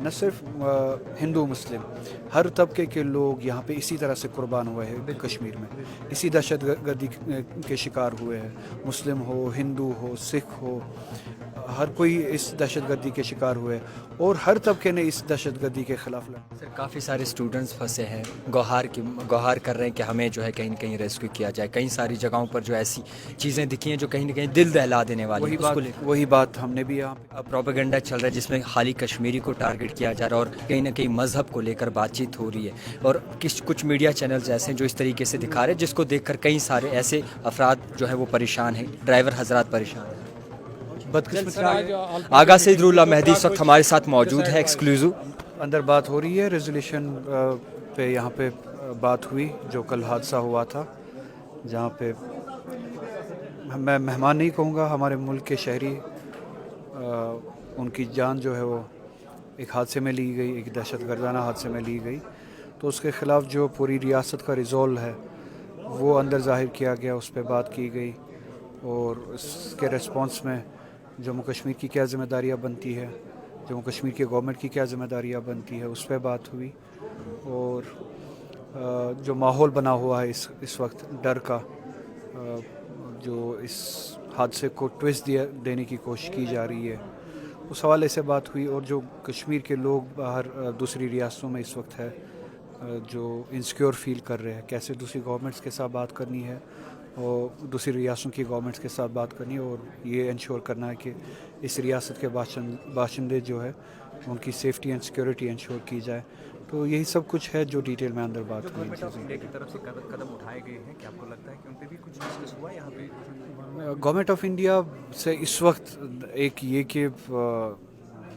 نہ صرف ہندو مسلم، ہر طبقے کے لوگ یہاں پہ اسی طرح سے قربان ہوئے ہیں کشمیر میں، اسی دہشت گردی کے شکار ہوئے ہیں، مسلم ہو، ہندو ہو، سکھ ہو، ہر کوئی اس دہشت گردی کے شکار ہوئے اور ہر طبقے نے اس دہشت گردی کے خلاف لڑا۔ سر کافی سارے اسٹوڈنٹس پھنسے ہیں، گوہار کر رہے ہیں کہ ہمیں جو ہے کہیں نہ کہیں ریسکیو کیا جائے، کئی ساری جگہوں پر جو ایسی چیزیں دکھی ہیں جو کہیں نہ کہیں دل دہلا دینے والی ہیں، اس کو لے کر وہی بات ہم نے بھی یہاں پہ پروپیگنڈا چل رہا ہے جس میں خالی کشمیری کو ٹارگٹ کیا جا رہا ہے اور کہیں نہ کہیں مذہب کو لے کر بات چیت ہو رہی ہے، اور کچھ میڈیا چینلز ایسے ہیں جو اس طریقے سے دکھا رہے ہیں جس کو دیکھ کر کئی سارے ایسے افراد جو ہیں وہ پریشان ہیں، ڈرائیور حضرات پریشان ہیں۔ بدقسمتی آغا سید اللہ مہدی اس وقت ہمارے ساتھ موجود ہے ایکسکلوزو۔ اندر بات ہو رہی ہے، ریزولیوشن پہ یہاں پہ بات ہوئی جو کل حادثہ ہوا تھا، جہاں پہ میں مہمان نہیں کہوں گا، ہمارے ملک کے شہری، ان کی جان جو ہے وہ ایک حادثے میں لی گئی، ایک دہشت گردانہ حادثے میں لی گئی، تو اس کے خلاف جو پوری ریاست کا ریزولو ہے وہ اندر ظاہر کیا گیا، اس پہ بات کی گئی، اور اس کے ریسپانس میں جموں کشمیر کی کیا ذمہ داریاں بنتی ہے، جموں کشمیر کی گورنمنٹ کی کیا ذمہ داریاں بنتی ہے، اس پہ بات ہوئی، اور جو ماحول بنا ہوا ہے اس وقت ڈر کا، جو اس حادثے کو ٹویسٹ دینے کی کوشش کی جا رہی ہے، اس حوالے سے بات ہوئی، اور جو کشمیر کے لوگ باہر دوسری ریاستوں میں اس وقت ہے، جو انسیکیور فیل کر رہے ہیں، کیسے دوسری گورنمنٹس کے ساتھ بات کرنی ہے اور دوسری ریاستوں کی گورنمنٹس کے ساتھ بات کرنی ہے، اور یہ انشور کرنا ہے کہ اس ریاست کے باشندے جو ہے ان کی سیفٹی اینڈ سیکیورٹی انشور کی جائے، تو یہی سب کچھ ہے جو ڈیٹیل میں اندر بات ہوئی۔ گورنمنٹ آف انڈیا کی طرف سے قدم اٹھائے گئے ہیں، کیا آپ کو لگتا ہے کہ ان پہ بھی کچھ ڈسکس ہوا یہاں پہ؟ گورنمنٹ آف انڈیا سے اس وقت ایک یہ کہ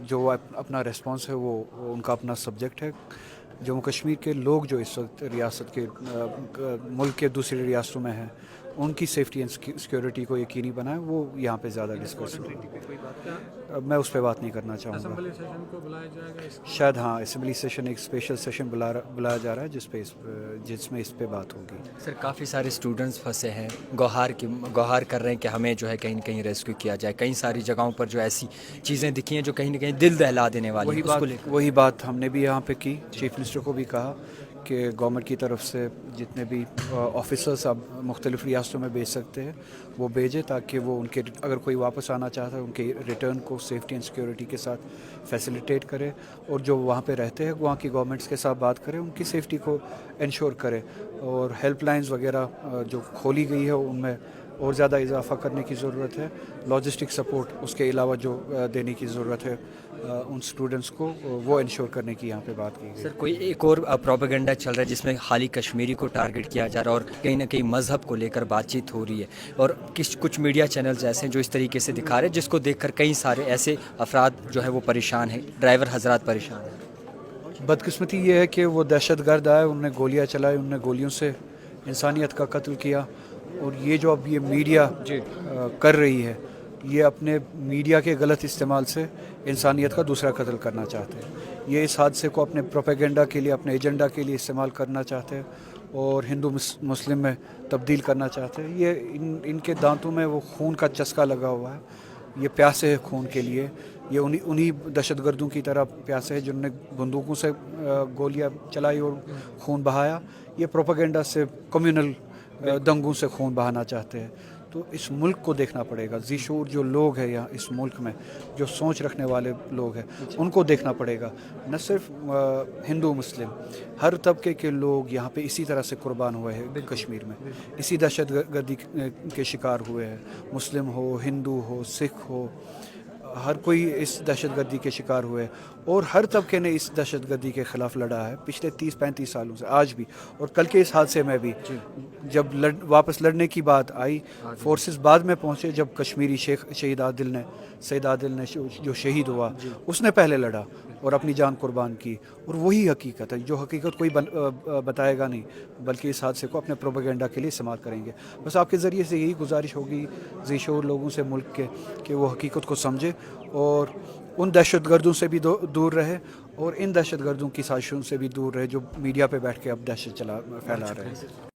جو اپنا ریسپانس ہے وہ ان کا اپنا سبجیکٹ ہے، جموں کشمیر کے لوگ جو اس وقت ریاست کے ملک کے دوسری ریاستوں میں ہیں، ان کی سیفٹی اینڈ سیکیورٹی کو یقینی بنائے، وہ یہاں پہ زیادہ ڈسکس ہو، میں اس پہ بات نہیں کرنا چاہوں گا۔ اسمبلی سیشن کو بلایا جائے گا، شاید ہاں، اسمبلی سیشن ایک اسپیشل سیشن بلایا جا رہا ہے جس میں اس پہ بات ہوگی۔ سر کافی سارے اسٹوڈنٹس پھنسے ہیں، گوہار کر رہے ہیں کہ ہمیں جو ہے کہیں نہ کہیں ریسکیو کیا جائے، کئی ساری جگہوں پر جو ایسی چیزیں دکھی ہیں جو کہیں نہ کہیں دل دہلا دینے والی ہیں، اس کو لے کر وہی بات ہم نے بھی یہاں پہ کی، چیف منسٹر کو بھی کہا کہ گورنمنٹ کی طرف سے جتنے بھی آفیسرس اب مختلف ریاستوں میں بھیج سکتے ہیں وہ بھیجے، تاکہ وہ ان کے اگر کوئی واپس آنا چاہتا ہے ان کے ریٹرن کو سیفٹی اینڈ سیکیورٹی کے ساتھ فیسیلیٹیٹ کرے، اور جو وہاں پہ رہتے ہیں وہاں کی گورنمنٹس کے ساتھ بات کرے، ان کی سیفٹی کو انشور کرے، اور ہیلپ لائنز وغیرہ جو کھولی گئی ہے ان میں اور زیادہ اضافہ کرنے کی ضرورت ہے، لاجسٹک سپورٹ اس کے علاوہ جو دینے کی ضرورت ہے ان اسٹوڈنٹس کو، وہ انشور کرنے کی یہاں پہ بات کی گئی۔ سر کوئی ایک اور پروپیگنڈا چل رہا ہے جس میں خالی کشمیری کو ٹارگٹ کیا جا رہا ہے اور کہیں نہ کہیں مذہب کو لے کر بات چیت ہو رہی ہے، اور کچھ میڈیا چینلز ایسے ہیں جو اس طریقے سے دکھا رہے ہیں جس کو دیکھ کر کئی سارے ایسے افراد جو ہیں وہ پریشان ہیں، ڈرائیور حضرات پریشان ہیں۔ بدقسمتی یہ ہے کہ وہ دہشت گرد آئے، انہوں نے گولیاں چلائی، انہوں نے گولیوں سے انسانیت کا قتل کیا، اور یہ جو اب یہ میڈیا کر رہی ہے، یہ اپنے میڈیا کے غلط استعمال سے انسانیت کا دوسرا قتل کرنا چاہتے ہیں، یہ اس حادثے کو اپنے پروپیگنڈا کے لیے، اپنے ایجنڈا کے لیے استعمال کرنا چاہتے ہیں، اور ہندو مسلم میں تبدیل کرنا چاہتے ہیں، یہ ان کے دانتوں میں وہ خون کا چسکا لگا ہوا ہے، یہ پیاسے ہے خون کے لیے، یہ انہی دہشت گردوں کی طرح پیاسے ہیں جنہوں نے بندوقوں سے گولیاں چلائی اور خون بہایا، یہ پروپیگنڈا سے کمیونل دنگوں سے خون بہانا چاہتے ہیں، تو اس ملک کو دیکھنا پڑے گا، ذی شعور جو لوگ ہیں یہاں اس ملک میں، جو سوچ رکھنے والے لوگ ہیں، ان کو دیکھنا پڑے گا، نہ صرف ہندو مسلم، ہر طبقے کے لوگ یہاں پہ اسی طرح سے قربان ہوئے ہیں کشمیر میں، اسی دہشت گردی کے شکار ہوئے ہیں، مسلم ہو، ہندو ہو، سکھ ہو، ہر کوئی اس دہشت گردی کے شکار ہوئے، اور ہر طبقے نے اس دہشت گردی کے خلاف لڑا ہے پچھلے 30-35 سالوں سے، آج بھی، اور کل کے اس حادثے میں بھی جب واپس لڑنے کی بات آئی، فورسز بعد میں پہنچے، جب کشمیری سید عادل نے جو شہید ہوا، اس نے پہلے لڑا اور اپنی جان قربان کی، اور وہی حقیقت ہے، جو حقیقت کوئی بتائے گا نہیں، بلکہ اس حادثے کو اپنے پروپیگنڈا کے لیے استعمال کریں گے۔ بس آپ کے ذریعے سے یہی گزارش ہوگی ذی شعور لوگوں سے ملک کے، کہ وہ حقیقت کو سمجھے اور ان دہشت گردوں سے بھی دور رہے، اور ان دہشت گردوں کی سازشوں سے بھی دور رہے جو میڈیا پہ بیٹھ کے اب دہشت پھیلا رہے ہیں۔